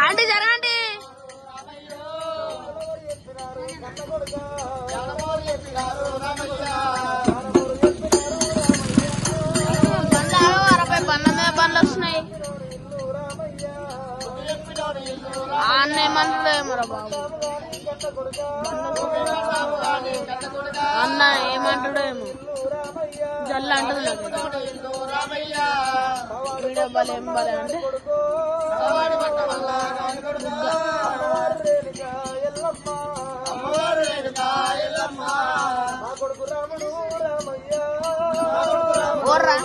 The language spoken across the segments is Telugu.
అంటే జరగండి బండ్లు 60 బండ్ల మీద బండ్లు వస్తున్నాయి. అన్న ఏమంటాడో ఏమరా బాబు, అన్న ఏమంటాడో ఏమో జల్లు అంటుంది నాకు. వీడియో బలే ఏం బలే అంటే ఓర్రా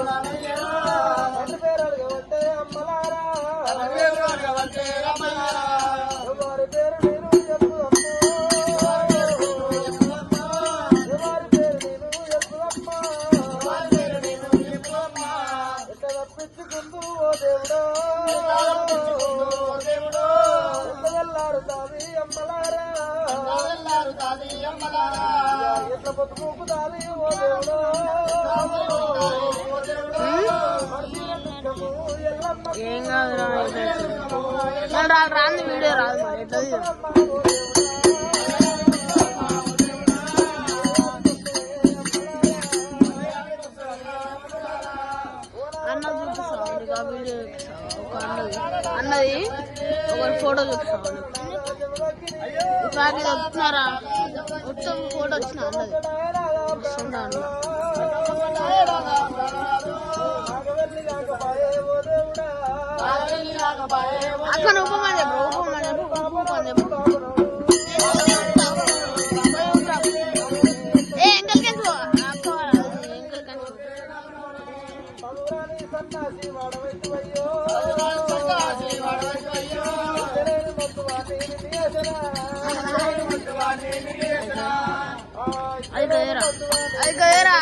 ఏం కాదురా రాంది వీడియో రాదు మరి ఎట్లా అన్న చూపిస్తావు వీడియో అన్నది ఒక ఫోటో చూపిస్తావు ఇది వస్తున్నారా మొత్తం ఫోటో వచ్చిన అన్నది వస్తుందా అన్న అక్కడ ఉపమని చెప్పు ఉపమని చెప్పు ఉపమని చెప్పు అది గయరా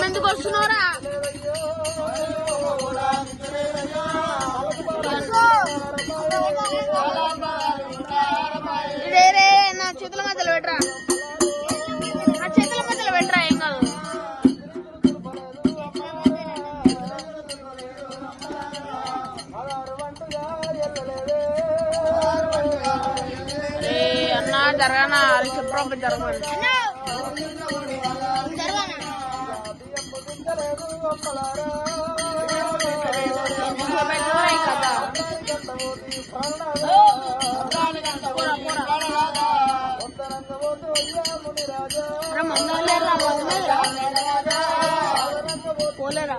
ఎందుకు వస్తున్నారా నా చేతుల మధ్యలో పెట్టరా, నా చేతుల మధ్యలో పెట్టరా. ఏం కాదు అన్నా జరగనా చెప్పడం జరగండి కదా పోలేరా